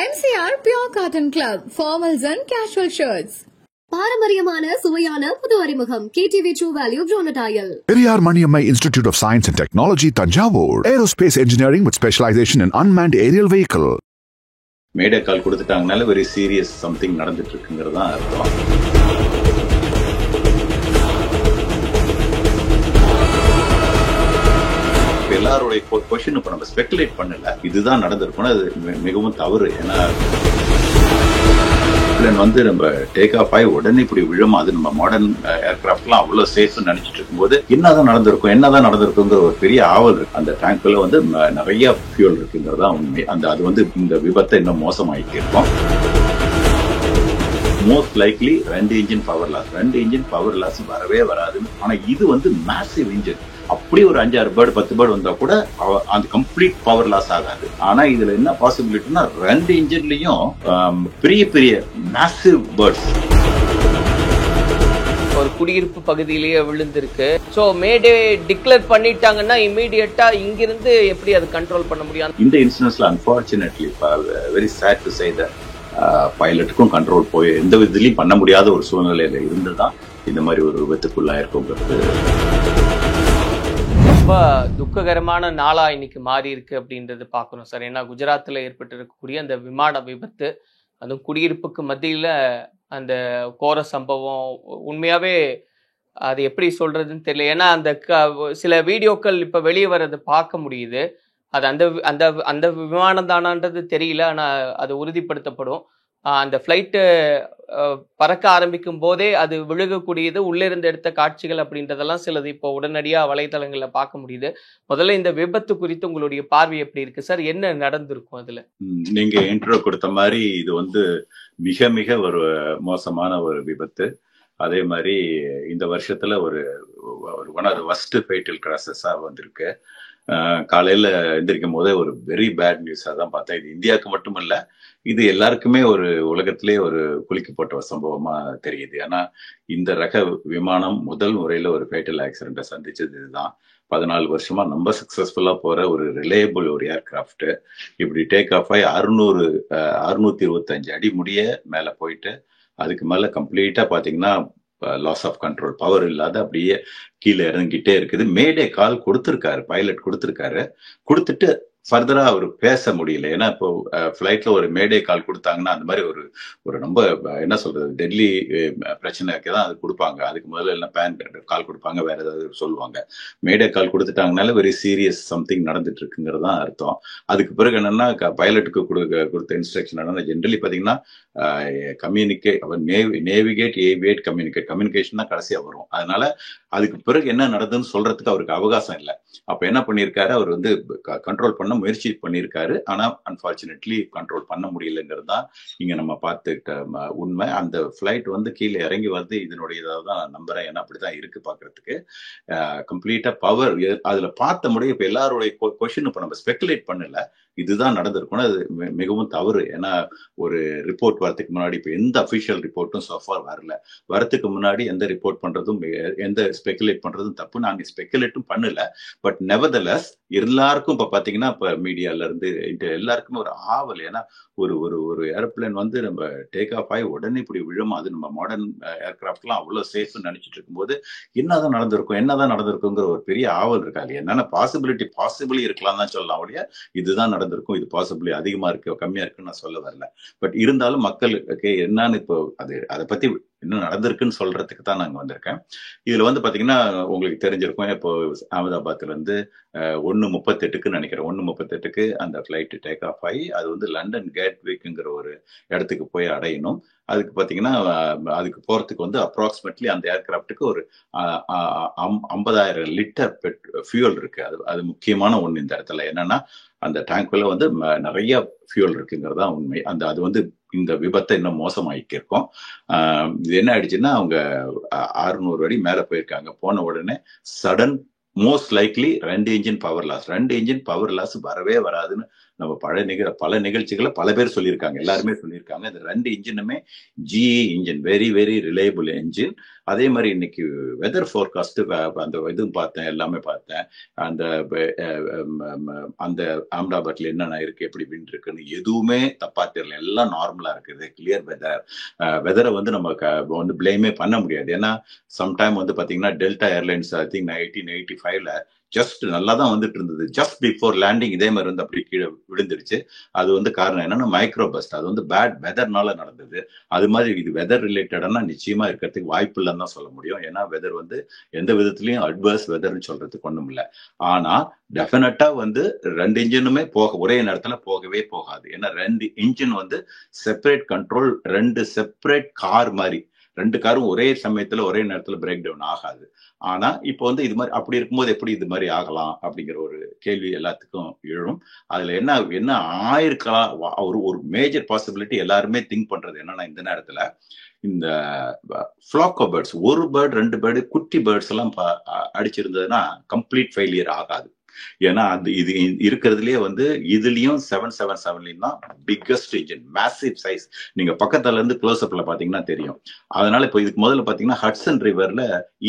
MCR Pure Cotton Club, formals and casual shirts. பாரம்பரியமான சுவையான புது அறிமுகம் KTV True Value Bronatile. Periyar Maniammai Institute of Science and Technology, Tanjavur. Aerospace Engineering with specialization in unmanned aerial vehicle. மேடை கால் கொடுத்துட்டாங்கனால very serious something நடந்துட்டு இருக்குங்கிறது தான் அர்த்தம். எல்லாருடைய கொஸ்டின் இப்ப நம்ம ஸ்பெகுலேட் பண்ணல, இதுதான் நடந்திருக்கும், அது மிகவும் தவறு. ஏன்னா வந்து நம்ம டேக் ஆஃப் ஆகி உடனே இப்படி விழும், அது நம்ம மாடர்ன் ஏர்கிராஃப்ட்லாம் அவ்வளவு சேஃப்னு நினைச்சிட்டு இருக்கும்போது என்னதான் நடந்திருக்குங்கிற ஒரு பெரிய ஆவல் இருக்கு. அந்த டேங்க்ல வந்து நிறைய ஃபியூல் இருக்குங்கிறதா உண்மை. அது வந்து இந்த விபத்தை இன்னும் மோசமாயிட்டு இருக்கும். Most likely 2 engine power loss வரவே வராது. ஆனா இது வந்து மேசிவ் இன்ஜின். அப்படி ஒரு 5-6 பேர்டு 10 பேர்டு வந்தா கூட அந்த கம்ப்ளீட் பவர் லாஸ் ஆகாது. ஆனா இதுல என்ன பாசிபிலிட்டினா 2 இன்ஜின்லயும் பெரிய பெரிய மேசிவ் பேர்ட்ஸ் ஒரு குடியிருப்பு பகுதியிலேயே விழுந்திருக்கு. சோ மேடே டிக்ளேர் பண்ணிட்டாங்கன்னா இமீடியட்டா இங்கிருந்து எப்படி அது கண்ட்ரோல் பண்ண முடியும்? இந்த இன்சிடென்ட்ஸ்ல unfortunately very sad to say that பைலட்டுக்கும் கண்ட்ரோல் போய் எந்த விதத்திலையும் பண்ண முடியாத ஒரு சூழ்நிலையில இருந்துதான் இந்த மாதிரி ஒரு விபத்துக்குள்ளாயிருக்குங்கிறது ரொம்ப துக்ககரமான நாளா இன்னைக்கு மாறி இருக்கு அப்படின்றது பார்க்கணும் சார். ஏன்னா குஜராத்தில் ஏற்பட்டு இருக்கக்கூடிய அந்த விமான விபத்து, அதுவும் குடியிருப்புக்கு மத்தியில் அந்த கோர சம்பவம், உண்மையாவே அது எப்படி சொல்றதுன்னு தெரியல. ஏன்னா அந்த சில வீடியோக்கள் இப்போ வெளியே வர்றது பார்க்க முடியுது. அது அந்த அந்த அந்த விமானம் தானான்றது தெரியல, ஆனால் அது உறுதிப்படுத்தப்படும். அந்த ஃப்ளைட்டு பறக்க ஆரம்பிக்கும் போதே அது விழுகக்கூடியது, உள்ளிருந்து எடுத்த காட்சிகள் அப்படின்றதெல்லாம் சிலது இப்போ உடனடியாக வலைதளங்களில் பார்க்க முடியுது. முதல்ல இந்த விபத்து குறித்து உங்களுடைய பார்வை எப்படி இருக்கு சார்? என்ன நடந்திருக்கும் அதுல? நீங்க இன்ட்ரோ கொடுத்த மாதிரி இது வந்து மிக மிக ஒரு மோசமான ஒரு விபத்து. அதே மாதிரி இந்த வருஷத்துல ஒரு one of the worst fatal கிராஷஸா வந்திருக்கு. காலையில எந்திரிக்கும் போதே ஒரு வெரி பேட் நியூஸா தான் பார்த்தேன். இது இந்தியாவுக்கு மட்டுமல்ல, இது எல்லாருக்குமே ஒரு உலகத்திலே ஒரு குலுக்கி போட்ட சம்பவமா தெரியுது. ஏன்னா இந்த ரக விமானம் முதல் முறையில ஒரு ஃபேட்டல் ஆக்சிடென்ட்டை சந்திச்சது இதுதான். 14 வருஷமா ரொம்ப சக்சஸ்ஃபுல்லா போற ஒரு ரிலையபிள் ஒரு ஏர்கிராஃப்ட் இப்படி டேக் ஆஃப் ஆகி 625 அடி முடிய மேல போயிட்டு அதுக்கு மேல கம்ப்ளீட்டா பாத்தீங்கன்னா லாஸ் ஆஃப் கண்ட்ரோல், பவர் இல்லாத அப்படியே கீழே இறங்கிட்டே இருக்குது. மேடே கால் கொடுத்திருக்காரு, பைலட் கொடுத்திருக்காரு. கொடுத்துட்டு ஃபர்தரா அவர் பேச முடியல. ஏன்னா இப்போ ஃபிளைட்ல ஒரு மேடே கால் கொடுத்தாங்கன்னா அந்த மாதிரி ஒரு ரொம்ப என்ன சொல்றது டெட்லி பிரச்சனைக்கு தான் அது கொடுப்பாங்க. அதுக்கு முதல்ல எல்லாம் பேன் கால் கொடுப்பாங்க, வேற ஏதாவது சொல்லுவாங்க. மேடே கால் கொடுத்துட்டாங்கனால வெரி சீரியஸ் சம்திங் நடந்துட்டு இருக்குங்கிறது தான் அர்த்தம். அதுக்கு பிறகு என்னன்னா பைலட்டுக்கு கொடுத்த இன்ஸ்ட்ரக்ஷன் என்னன்னா ஜென்ரலி பாத்தீங்கன்னா நேவிகேட், ஏவியேட், கம்யூனிகேஷன் தான் கடைசியா வரும். அதனால அதுக்கு பிறகு என்ன நடந்ததுன்னு சொல்றதுக்கு அவருக்கு அவகாசம் இல்லை. அப்ப என்ன பண்ணிருக்காரு, அவர் வந்து கண்ட்ரோல் பண்ண முயற்சி பண்ணியிருக்காரு. ஆனா அன்பார்ச்சுனேட்லி கண்ட்ரோல் பண்ண முடியலங்கிறது தான் இங்க நம்ம பார்த்துக்கிட்ட உண்மை. அந்த ஃபிளைட் வந்து கீழே இறங்கி வந்து இதனுடைய இதான் நான் நம்புறேன். ஏன்னா அப்படிதான் இருக்கு பாக்குறதுக்கு. கம்ப்ளீட்டா பவர் அதுல பார்த்த முடியும். இப்ப எல்லாருடைய கொஸ்டின் இப்ப நம்ம ஸ்பெகுலேட் பண்ணல, இதுதான் நடந்திருக்கும், அது மிகவும் தவறு. ஏன்னா ஒரு ரிப்போர்ட் வரதுக்கு முன்னாடி இப்ப எந்த அபிஷியல் ரிப்போர்ட்டும் சோஃபார் வரல. வரதுக்கு முன்னாடி எந்த ரிப்போர்ட் பண்றதும் எந்த ஸ்பெகுலேட் பண்றதும் தப்பு. நாங்க ஸ்பெகுலேட்டும் பண்ணல. பட் நெவர்தலெஸ் எல்லாருக்கும் இப்ப பாத்தீங்கன்னா இப்ப மீடியால இருந்து எல்லாருக்குமே ஒரு ஆவல். ஏன்னா ஒரு ஏரோப்ளேன் வந்து நம்ம டேக் ஆஃப் ஆகி உடனே இப்படி விழும், அது நம்ம மாடர்ன் ஏர்கிராஃப்ட்லாம் அவ்வளவு சேஃப்னு நினைச்சிட்டு இருக்கும்போது என்னதான் நடந்திருக்குங்கிற ஒரு பெரிய ஆவல் இருக்காது. என்னன்னா பாசிபிளி இருக்கலாம் தான் சொல்லலாம் ஒழிய இதுதான் நடந்திருக்கும், இது பாசிபிளி அதிகமா இருக்கு கம்மியா இருக்குன்னு நான் சொல்ல வரல. பட் இருந்தாலும் மக்களுக்கு என்னன்னு இப்போ அதை பத்தி என்ன நடந்திருக்குன்னு சொல்றதுக்கு தான் நாங்க வந்திருக்கேன். இதுல வந்து பாத்தீங்கன்னா உங்களுக்கு தெரிஞ்சிருக்கும், இப்போ அகமதாபாத்ல இருந்து 1:38 நினைக்கிறேன், 1:38 அந்த பிளைட் டேக் ஆஃப் ஆகி அது வந்து லண்டன் கேட்வேக்குங்கிற ஒரு இடத்துக்கு போய் அடையணும். அதுக்கு பாத்தீங்கன்னா அதுக்கு போறதுக்கு வந்து அப்ராக்சிமேட்லி அந்த ஏர்கிராஃப்டுக்கு ஒரு 50,000 லிட்டர் ஃபியூல் இருக்கு. அது முக்கியமான ஒண்ணு இந்த இடத்துல. என்னன்னா அந்த டேங்க்ல வந்து நிறைய ஃபியூல் இருக்குங்கிறதா உண்மை. அது வந்து இந்த விபத்தை இன்னும் மோசமாயிட்டு இருக்கும். இது என்ன ஆயிடுச்சுன்னா அவங்க 600 அடி மேல போயிருக்காங்க. போன உடனே sudden most likely 2 engine power loss வரவே வராதுன்னு நம்ம பல நிகழ்ச்சிகளை பல பேர் சொல்லியிருக்காங்க, எல்லாருமே சொல்லியிருக்காங்க. இந்த 2 இன்ஜினுமே GE engine, very very reliable engine. அதே மாதிரி இன்னைக்கு வெதர் ஃபோர்காஸ்ட் அந்த இதுவும் பார்த்தேன், எல்லாமே பார்த்தேன். அந்த அந்த அஹமதாபாத்ல என்னென்ன இருக்கு, எப்படி விண்ட் இருக்குன்னு எதுவுமே தப்பா தெரியல, எல்லாம் நார்மலா இருக்குது, கிளியர் வெதர். வெதரை வந்து நம்ம வந்து பிளேமே பண்ண முடியாது. ஏன்னா சம்டைம் வந்து பாத்தீங்கன்னா டெல்டா ஏர்லைன்ஸ் ஐ திங்க் 1985ல ஜஸ்ட் நல்லா தான் வந்துட்டு இருந்தது, ஜஸ்ட் பிஃபோர் லேண்டிங் இதே மாதிரி வந்து அப்படி கீழே விழுந்துருச்சு. அது வந்து காரணம் என்னன்னா மைக்ரோ பஸ்ட், அது வந்து பேட் வெதர்னால நடந்தது. அது மாதிரி இது வெதர் ரிலேட்டடானா நிச்சயமா இருக்கிறதுக்கு வாய்ப்பு இல்லைன்னு தான் சொல்ல முடியும். ஏன்னா வெதர் வந்து எந்த விதத்துலயும் அட்வர்ஸ் வெதர்னு சொல்றதுக்கு ஒண்ணும் இல்லை. ஆனா டெஃபினட்டா வந்து 2 இன்ஜினுமே ஒரே நேரத்துல போகவே போகாது. ஏன்னா 2 இன்ஜின் வந்து செப்பரேட் கண்ட்ரோல், 2 செப்பரேட் கார் மாதிரி, 2 காரும் ஒரே சமயத்துல ஒரே நேரத்துல பிரேக் டவுன் ஆகாது. ஆனா இப்போ வந்து இது மாதிரி அப்படி இருக்கும்போது எப்படி இது மாதிரி ஆகலாம் அப்படிங்கிற ஒரு கேள்வி எல்லாத்துக்கும் எழும். அதுல என்ன ஆயிருக்கலாம், ஒரு மேஜர் பாசிபிலிட்டி எல்லாருமே திங்க் பண்றது என்னன்னா, இந்த நேரத்துல இந்த ஃபிளாக்கோ பேர்ட்ஸ், 1 பேர்ட் 2 பேர்டு குட்டி பேர்ட்ஸ் எல்லாம் அடிச்சிருந்ததுன்னா கம்ப்ளீட் ஃபெயிலியர் ஆகாது. ஏன்னா அது இது இருக்கிறதுலயே வந்து இதுலயும் 777 தான் பிக்கஸ்ட் இன்ஜின், மேசிவ் சைஸ். நீங்க பக்கத்துல இருந்து க்ளோஸ் அப்ல பாத்தீங்கன்னா தெரியும். அதனால இப்போ இதுக்கு முதல்ல பாத்தீங்கன்னா ஹட்சன் ரிவர்ல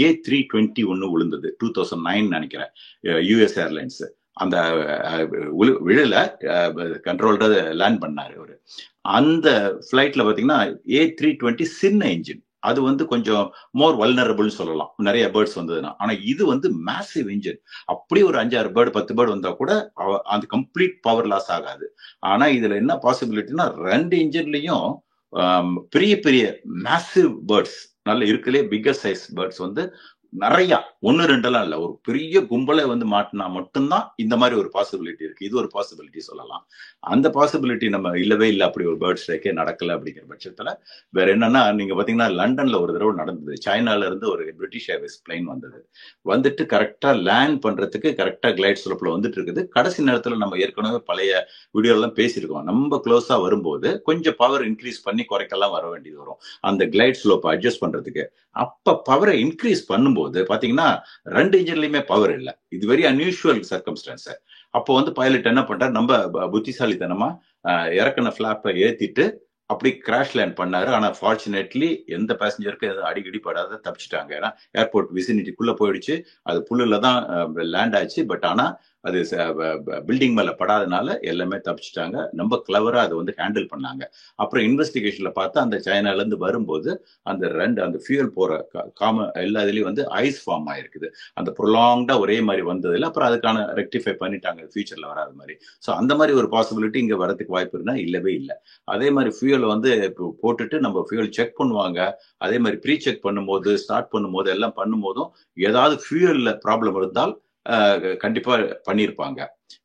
A320 ஒன்னு விழுந்தது 2009 நினைக்கிறேன், US ஏர்லைன்ஸ். அந்த விழல கண்ட்ரோல்ட லேண்ட் பண்ணாரு அவரு. அந்த பிளைட்ல பாத்தீங்கன்னா A320 சின்ன இன்ஜின், அது வந்து கொஞ்சம் மோர் வல்னரபிள் சொல்லலாம், நிறைய பேர்ட்ஸ் வந்ததுன்னா. ஆனா இது வந்து மேசிவ் இன்ஜின், அப்படி ஒரு 5-6 பேர்டு 10 பேர்டு வந்தா கூட அந்த கம்ப்ளீட் பவர் லாஸ் ஆகாது. ஆனா இதுல என்ன பாசிபிலிட்டினா 2 இன்ஜின்லயும் பெரிய பெரிய மேசிவ் பேர்ட்ஸ், நல்ல இருக்கலே பிக்கஸ்ட் சைஸ் பேர்ட்ஸ் வந்து நிறைய, 1-2 இல்ல, ஒரு பெரிய கும்பலை வந்து மாட்டினா மட்டும்தான் இந்த மாதிரி ஒரு பாசிபிலிட்டி இருக்கு. இது ஒரு பாசிபிலிட்டி சொல்லலாம். அந்த பாசிபிலிட்டி நம்ம இல்லவே இல்லை, அப்படி ஒரு பேர்ட் ஸ்ட்ரைக்கே நடக்கல அப்படிங்கிற பட்சத்துல வேற என்னன்னா, நீங்க பாத்தீங்கன்னா லண்டன்ல ஒரு தடவை நடந்தது. சைனால இருந்து ஒரு பிரிட்டிஷ் ஏர்வேஸ் பிளைன் வந்தது, வந்துட்டு கரெக்டா லேண்ட் பண்றதுக்கு கரெக்டா கிளைட் ஸ்லோப்ல வந்துட்டு இருக்குது. கடைசி நேரத்துல நம்ம ஏற்கனவே பழைய வீடியோ எல்லாம் பேசியிருக்கோம், நம்ம க்ளோஸா வரும்போது கொஞ்சம் பவர் இன்க்ரீஸ் பண்ணி குறைக்கலாம் வர வேண்டியது வரும் அந்த கிளைட் ஸ்லோப் அட்ஜஸ்ட் பண்றதுக்கு. அப்ப பவரை இன்க்ரீஸ் பண்ணும்போது பாத்தீங்கன்னா 2 இன்ஜின்லயுமே பவர் இல்லை. இது வெரி அன்யூஷுவல் சர்க்கம்ஸ்டன்ஸ். அப்போ வந்து பைலட் என்ன பண்றாரு, நம்ம புத்திசாலித்தனமா இறக்குன பிளாப்பை ஏத்திட்டு அப்படி கிராஷ் லேண்ட் பண்ணாரு. ஆனா ஃபார்ச்சுனேட்லி எந்த பேசஞ்சருக்கு அடிக்கடி படாத தப்பிச்சிட்டாங்க. ஏன்னா ஏர்போர்ட் விசினிட்டிக்குள்ள போயிடுச்சு, அது புல்லுல தான் லேண்ட் ஆச்சு. பட் ஆனா அது பில்டிங் மேல படாதனால எல்லாமே தப்பிச்சிட்டாங்க. ரொம்ப கிளவரா அதை வந்து ஹேண்டில் பண்ணாங்க. அப்புறம் இன்வெஸ்டிகேஷன்ல பார்த்தா அந்த சைனால இருந்து வரும்போது அந்த ஃபியூல் போற எல்லா இதுலயும் வந்து ஐஸ் ஃபார்ம் ஆயிருக்குது. அந்த ப்ரொலாங்டா ஒரே மாதிரி வந்ததுல அப்புறம் அதுக்கான ரெக்டிஃபை பண்ணிட்டாங்க, ஃபியூச்சர்ல வராத மாதிரி. ஸோ அந்த மாதிரி ஒரு பாசிபிலிட்டி இங்க வரதுக்கு வாய்ப்பு இருந்தா இல்லவே இல்லை. அதே மாதிரி ஃபியூல் வந்து போட்டுட்டு நம்ம ஃபியூல் செக் பண்ணுவாங்க. அதே மாதிரி ப்ரீ செக் பண்ணும்போது, ஸ்டார்ட் பண்ணும்போது, எல்லாம் பண்ணும்போதும் ஏதாவது ஃபியூயல்ல ப்ராப்ளம் இருந்தால் கண்டிப்பா பண்ணியிருப்பாங்க.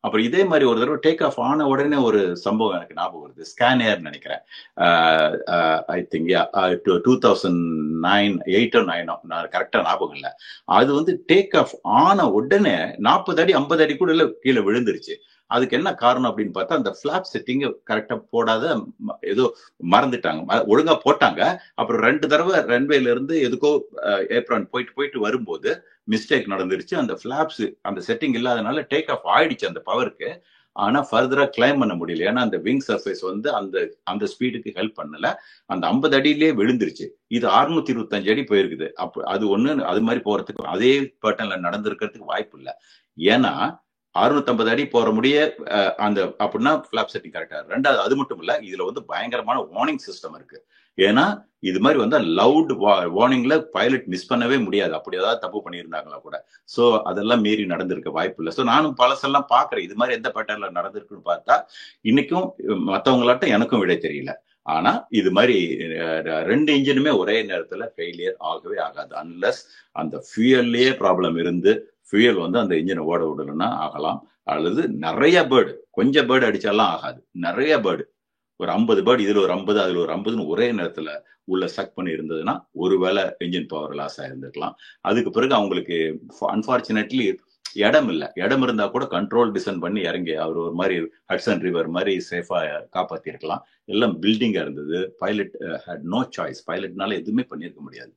அப்புறம் இதே மாதிரி ஒரு தடவை டேக் ஆஃப் ஆன உடனே ஒரு சம்பவம் எனக்கு ஞாபகம் வருது, ஸ்கேனியர் நினைக்கிறேன், ஐ திங்க் 2009 8 or 9, நான் கரெக்டா ஞாபகம் இல்லை. அது வந்து டேக் ஆஃப் ஆன உடனே 40 அடி 50 அடி கூட கீழே விழுந்துருச்சு. அதுக்கு என்ன காரணம் அப்படின்னு பார்த்தா, அந்த பிளாப் செட்டிங் கரெக்டா போடாத, ஏதோ மறந்துட்டாங்க, ஒழுங்கா போட்டாங்க. அப்புறம் 2 தடவை ரன்வேல இருந்து எதுக்கோ ஏப்ரான் போயிட்டு வரும்போது மிஸ்டேக் நடந்துருச்சு. அந்த பிளாப்ஸ் அந்த செட்டிங் இல்லாதனால டேக் ஆஃப் ஆயிடுச்சு அந்த பவருக்கு. ஆனா ஃபர்தரா கிளைம் பண்ண முடியல, ஏன்னா அந்த விங் சர்ஃபேஸ் வந்து அந்த ஸ்பீடுக்கு ஹெல்ப் பண்ணல. அந்த 50 அடியிலே விழுந்துருச்சு. இது 625 அடி போயிருக்குது. அது ஒண்ணு, அது மாதிரி போறதுக்கு அதே பேட்டர்ன்ல நடந்திருக்கிறதுக்கு வாய்ப்பு இல்லை. ஏன்னா 650 அடி போற முடிய அந்த அப்படின்னா பிளாப் செட்டிங் கரெக்டா. 2வது அது மட்டும் இல்ல, இதுல வந்து பயங்கரமான வார்னிங் சிஸ்டம் இருக்கு. ஏன்னா இது மாதிரி வந்து லவுட் வார்னிங்ல பைலட் மிஸ் பண்ணவே முடியாது, அப்படி ஏதாவது தப்பு பண்ணியிருந்தாங்களா கூட. சோ அதெல்லாம் மீறி நடந்திருக்க வாய்ப்பு இல்லை. ஸோ நானும் பழசெல்லாம் பாக்குறேன், இது மாதிரி எந்த பேட்டர்ன்ல நடந்திருக்குன்னு பார்த்தா இன்னைக்கும் மற்றவங்களாட்டும் எனக்கும் விடை தெரியல. ஆனா இது மாதிரி 2 இன்ஜினுமே ஒரே நேரத்துல ஃபெயிலியர் ஆகவே ஆகாது, அன்லஸ் அந்த ஃபியூயல்லையே ப்ராப்ளம் இருந்து ஃபியூயல் வந்து அந்த இன்ஜினை ஓட விடலன்னா ஆகலாம். அல்லது நிறைய பேர்டு, கொஞ்சம் பேர்டு அடிச்சாலாம் ஆகாது, நிறைய பேர்டு, ஒரு 50 பேர்டு, இதுல ஒரு 50 அதுல ஒரு 50ன்னு ஒரே நேரத்துல உள்ள சக் பண்ணி இருந்ததுன்னா ஒருவேளை இன்ஜின் பவர் லாஸ் ஆயிருந்திருக்கலாம். அதுக்கு பிறகு அவங்களுக்கு அன்பார்ச்சுனேட்லி இடம் இல்லை. இடம் இருந்தா கூட கண்ட்ரோல் டிசைன் பண்ணி இறங்கி அவர் ஒரு மாதிரி ஹட்சன் ரிவர் மாதிரி சேஃபா காப்பாத்தி இருக்கலாம். எல்லாம் பில்டிங்கா இருந்தது. பைலட் ஹேட் நோ சாய்ஸ், பைலட்னால எதுவுமே பண்ணியிருக்க முடியாது.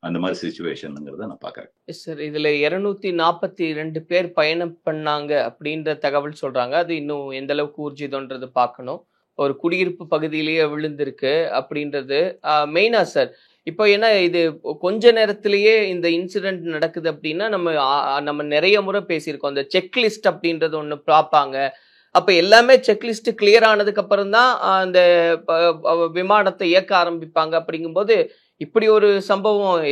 அந்த மாதிரி சிச்சுவேஷனுங்கிறத நான் பார்க்குறேன். சார் இதுல 242 பேர் பயணம் பண்ணாங்க அப்படின்ற தகவல் சொல்றாங்க. அது இன்னும் எந்த அளவுக்கு ஊர்ஜிதம்ன்றது பார்க்கணும். ஒரு குடியிருப்பு பகுதியிலேயே விழுந்திருக்கு அப்படின்றது மெயினா சார். இப்போ ஏன்னா இது கொஞ்ச நேரத்திலேயே இந்த இன்சிடென்ட் நடக்குது அப்படின்னா நம்ம நிறைய முறை பேசியிருக்கோம். அந்த செக்லிஸ்ட் அப்படின்றது ஒன்று பார்ப்பாங்க. அப்ப எல்லாமே செக்லிஸ்ட் கிளியர் ஆனதுக்கு அப்புறம் தான் அந்த விமானத்தை இயக்க ஆரம்பிப்பாங்க. அப்படிங்கும்போது இப்படி ஒரு சம்பவம்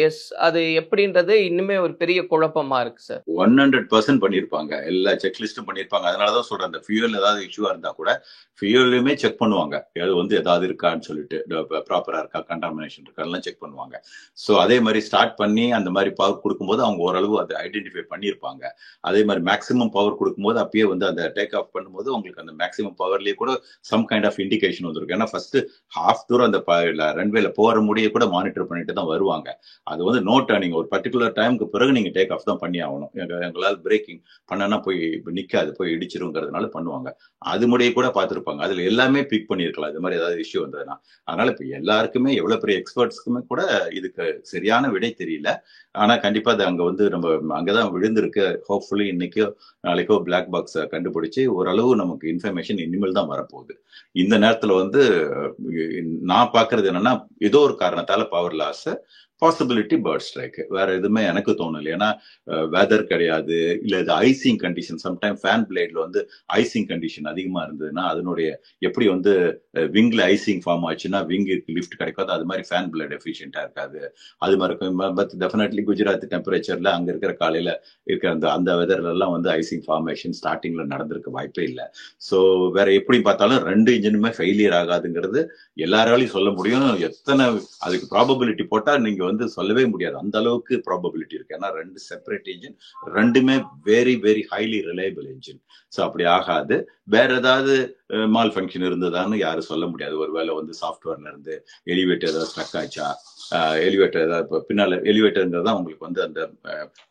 அது எப்படின்றது இன்னுமே ஒரு பெரிய குழப்பமா இருக்கு சார். 100% பண்ணிருப்பாங்க, எல்லா செக்லிஸ்டும் பண்ணிருப்பாங்க. அதனாலதான் சொல்றேன், அந்த ஃபியூல் ஏதாவது இஷ்யூவா இருந்தா கூட ஃபியூலுமே செக் பண்ணுவாங்க, அது ஏதாவது இருக்கான்னு சொல்லிட்டு, ப்ராப்பரா இருக்கா, கண்டாமினேஷன் இருக்கா எல்லாம் செக் பண்ணுவாங்க. ஸோ அதே மாதிரி ஸ்டார்ட் பண்ணி அந்த மாதிரி பவர் கொடுக்கும்போது அவங்க ஓரளவு அதை ஐடென்டிஃபை பண்ணியிருப்பாங்க. அதே மாதிரி மேக்ஸிமம் பவர் கொடுக்கும்போது அப்பயே அந்த டேக் ஆஃப் பண்ணும்போது உங்களுக்கு அந்த மேக்ஸிமம் பவர்லயே கூட சம் கைண்ட் ஆஃப் இண்டிகேஷன் வந்துருக்கும். ஏன்னா ஃபர்ஸ்ட் ஹாஃப் தூரம் அந்த ரன்வேல போற முடிய கூட மானிட்டர் பண்ணிட்டு தான் வருவாங்க. அது நோ டர்னிங், ஒரு பர்டிகுலர் டைமுக்கு பிறகு நீங்க டேக் ஆஃப் தான் பண்ணி ஆகணும். எங்களால் பிரேக்கிங் பண்ணனா போய் நிக்காது, போய் இடிச்சிருங்கிறதுனால பண்ணுவாங்க. அது முடிய கூட பார்த்துருப்பாங்க. அதுல எல்லாமே பிக் பண்ணிருக்கலாம் இது மாதிரி ஏதாவது இஷ்யூ வந்ததுன்னா. அதனால இப்ப எல்லாருக்குமே எவ்வளவு பெரிய எக்ஸ்பர்ட்ஸ்க்குமே கூட இதுக்கு சரியான விடை தெரியல. ஆனா கண்டிப்பா அது அங்க நம்ம அங்கதான் விழுந்திருக்கு. ஹோப்ஃபுல்லி இன்னைக்கோ நாளைக்கோ பிளாக் பாக்ஸ் கண்டுபிடிச்சு ஓரளவு நமக்கு இன்ஃபர்மேஷன் இனிமேல் தான் வரப்போகுது. இந்த நேரத்துல நான் பாக்குறது என்னன்னா, ஏதோ ஒரு காரணத்தால power loss, possibility bird strike, வேற எதுவுமே எனக்கு தோணல. ஏன்னா வெதர் கிடையாது, இல்ல இது ஐசிங் கண்டிஷன். சம்டைம் ஃபேன் பிளேட்ல ஐசிங் கண்டிஷன் அதிகமா இருந்ததுன்னா அதனுடைய எப்படி விங்ல ஐசிங் ஃபார்ம் ஆச்சுன்னா விங்கு லிஃப்ட் கிடைக்காது. அது மாதிரி ஃபேன் பிளேட் எஃபிஷியன்டா இருக்காது. அது மாதிரி இருக்கும். பட் டெஃபினெட்லி குஜராத் டெம்பரேச்சர்ல அங்க இருக்கிற காலையில இருக்கிற அந்த வெதர்ல எல்லாம் ஐசிங் ஃபார்மேஷன் ஸ்டார்டிங்ல நடந்திருக்க வாய்ப்பே இல்லை. ஸோ வேற எப்படி பார்த்தாலும் 2 இன்ஜினுமே ஃபெயிலியர் ஆகாதுங்கிறது எல்லாராலையும் சொல்ல முடியும். எத்தனை அதுக்கு ப்ராபபிலிட்டி போட்டா நீங்க சொல்லவே முடியாது, அந்த அளவுக்கு ப்ராபபிலிட்டி இருக்கு. ஏன்னா 2 செப்பரேட் இன்ஜின், 2மே very very highly reliable engine. So அப்படி ஆகாது. வேற ஏதாவது மால் ஃபங்க்ஷன் இருந்ததான்னு யாரும் சொல்ல முடியாது. ஒருவேளை சாஃப்ட்வேர்ல இருந்து எலிவேட்டர் ஏதாவது ஸ்ட்ரக் ஆச்சா, எலிவேட்டர் ஏதாவது பின்னால எலிவேட்டருங்கிறது தான் உங்களுக்கு அந்த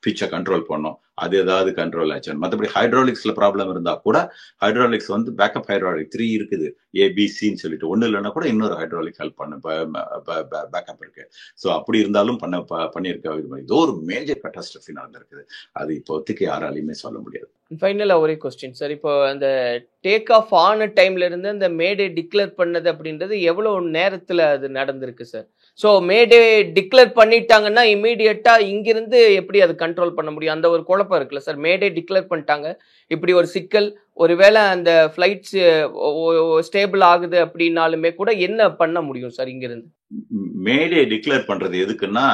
பிச்சை கண்ட்ரோல் பண்ணும், அது ஏதாவது கண்ட்ரோல் ஆச்சு. மற்றபடி ஹைட்ராலிக்ஸ்ல ப்ராப்ளம் இருந்தா கூட ஹைட்ராலிக்ஸ் பேக்கப் ஹைட்ராலிக் 3 இருக்குது, ஏபிசின்னு சொல்லிட்டு. ஒண்ணு இல்லைன்னா கூட இன்னொரு ஹைட்ராலிக் ஹெல்ப் பண்ண பேக்கப் இருக்கு. ஸோ அப்படி இருந்தாலும் பண்ணியிருக்க. ஏதோ ஒரு மேஜர் கட்டாஸ்ட்ரஃபி நடந்திருக்குது. அது இப்போதைக்கு யாராலையுமே சொல்ல முடியாது. ஃபைனலா ஒரே கொஸ்டின் சார். இப்போ அந்த டேக் ஆஃப் ஆன டைம்ல இருந்து அந்த மேடே டிக்ளேர் பண்ணது அப்படின்றது எவ்வளவு நேரத்துல அது நடந்திருக்கு சார்? ஸோ மேடே டிக்ளேர் பண்ணிட்டாங்கன்னா இமீடியட்டா இங்கிருந்து எப்படி அது கண்ட்ரோல் பண்ண முடியும்? அந்த ஒரு குழப்பம் இருக்குல்ல சார். மேடே டிக்ளேர் பண்ணிட்டாங்க, இப்படி ஒரு சிக்கல், ஒருவேளை அந்த ஃபிளைட்ஸ் ஸ்டேபிள் ஆகுது அப்படின்னாலுமே கூட என்ன பண்ண முடியும் சார் இங்கிருந்து? மேடே டிக்ளேர் பண்றது எதுக்குன்னா,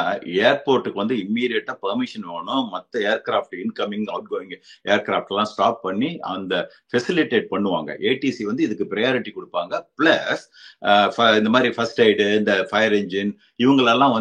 ஏர்போர்ட்டுக்கு இம்மீடியட்டா பெர்மிஷன் வேணும். மற்ற aircraft incoming out going aircraft எல்லாம் ஸ்டாப் பண்ணி அந்த ஃபெசிலிட்டேட் பண்ணுவாங்க. ஏடிசி இதுக்கு ப்ரையாரிட்டி கொடுப்பாங்க. பிளஸ் இந்த மாதிரி ஃபர்ஸ்ட் எய்டு, இந்த ஃபயர் இன்ஜின் இவங்களெல்லாம்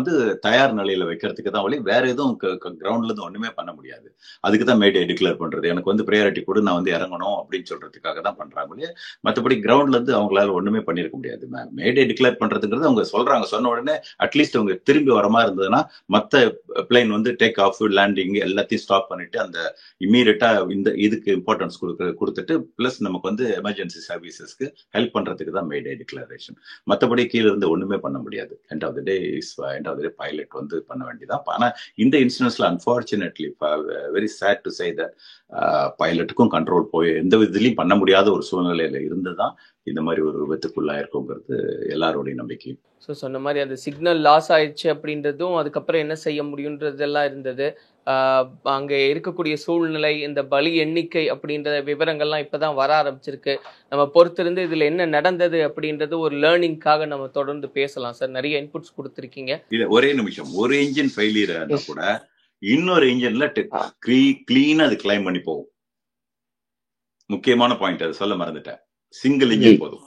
தயார் நிலையில வைக்கிறதுக்கு தான் வழி. வேற எதுவும் கிரவுண்ட்ல இருந்து ஒண்ணுமே பண்ண முடியாது. அதுக்கு தான் மேடே டிக்ளேர் பண்றது. எனக்கு ப்ரையாரிட்டி கொடு, நான் இறங்கணும் அப்படின்னு சொல்றதுக்காக தான் பண்றாங்க. மற்றபடி கிரவுண்ட்ல இருந்து அவங்களால ஒண்ணுமே பண்ணிருக்க முடியாது. மேடே டிக்ளேர் பண்றதுங்கிறது அவங்க சொல்றாங்க, சொன்ன உடனே அட்லீஸ்ட் அவங்க திரும்பி வரமா இருந்ததுன்னா மத்த பிளைன் டேக் ஆஃப், லேண்டிங் எல்லாத்தையும் ஸ்டாப் பண்ணிட்டு அந்த இம்மீடியட்டா இதுக்கு இம்பார்ட்டன்ஸ் கொடுத்துட்டு பிளஸ் நமக்கு எமர்ஜென்சி சர்வீசஸ்க்கு ஹெல்ப் பண்றதுக்கு தான் மேடே டிக்ளரேஷன். மற்றபடி கீழே இருந்து ஒண்ணுமே பண்ண முடியாது. End of the day pilot பண்ண வேண்டியதான். ஆனா இந்த இன்சிடென்ட்ஸ்ல unfortunately very sad to say that பைலட்டுக்கும் கண்ட்ரோல் போய் எந்த விதத்திலையும் பண்ண முடியாத ஒரு சூழ்நிலையில இருந்துதான் இந்த மாதிரி ஒரு விபத்துக்குள்ளா இருக்குங்கிறது எல்லாருடைய நம்பிக்கை. ஸோ சொன்ன மாதிரி அந்த சிக்னல் லாஸ் ஆயிடுச்சு அப்படின்றதும் அதுக்கப்புறம் என்ன செய்ய முடியுன்றதெல்லாம் இருந்தது. அங்கே இருக்கக்கூடிய சூழ்நிலை, இந்த பலி எண்ணிக்கை அப்படின்ற விவரங்கள்லாம் இப்போதான் வர ஆரம்பிச்சிருக்கு. நம்ம பொறுத்திருந்து இதில் என்ன நடந்தது அப்படின்றது ஒரு லேர்னிங்காக நம்ம தொடர்ந்து பேசலாம் சார். நிறைய இன்புட்ஸ் கொடுத்துருக்கீங்க. ஒரே நிமிஷம், ஒரு இன்ஜின் ஃபெயிலியர் ஆனா கூட இன்னொரு இன்ஜின்ல கிளீனா அது கிளைம் பண்ணி போகும். முக்கியமான பாயிண்ட், அது சொல்ல மறந்துட்டேன். சிங்கிள் இன்ஜின் போதும்.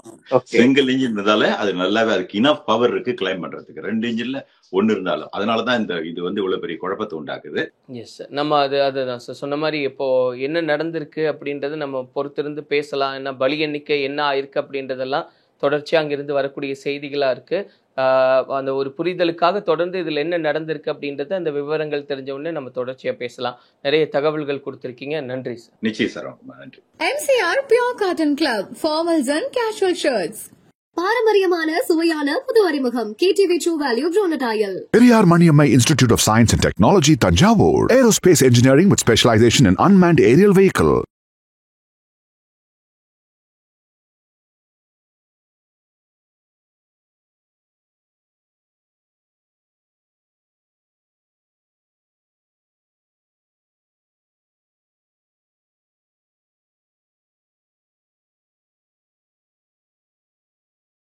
சிங்கிள் இன்ஜின் இருந்தாலே அது நல்லாவே அதுக்கு இனஃப் பவர் இருக்கு கிளைம் பண்றதுக்கு. 2 இன்ஜின்ல 1 இருந்தாலும். அதனாலதான் இது இவ்வளவு பெரிய குழப்பத்தை உண்டாக்குது. எஸ் சார், நம்ம அதுதான் சார் சொன்ன மாதிரி இப்போ என்ன நடந்திருக்கு அப்படின்றது நம்ம பொறுத்திருந்து பேசலாம். என்ன பலி எண்ணிக்கை என்ன ஆயிருக்கு அப்படின்றதெல்லாம் தொடர்ச்சியாக அங்கிருந்து வரக்கூடிய செய்திகளா இருக்கு. அந்த ஒரு புரிதலுக்காக தொடர்ந்து இதுல என்ன நடந்திருக்கு அப்படின்றத அந்த விவரங்கள் தெரிஞ்ச உடனே நம்ம தொடர்ச்சியா பேசலாம். நிறைய தகவல்கள் கொடுத்திருக்கீங்க. நன்றி சார். நிச்சயம் சார், நன்றி. MCR Pure Cotton Club, formals and casual shirts. பாரம்பரியமான சுவையான புது அறிமுகம் KTV True Value Bronatile. Periyar Maniammai Institute of Science and Technology, Tanjavur. Aerospace engineering with specialization in unmanned aerial vehicle.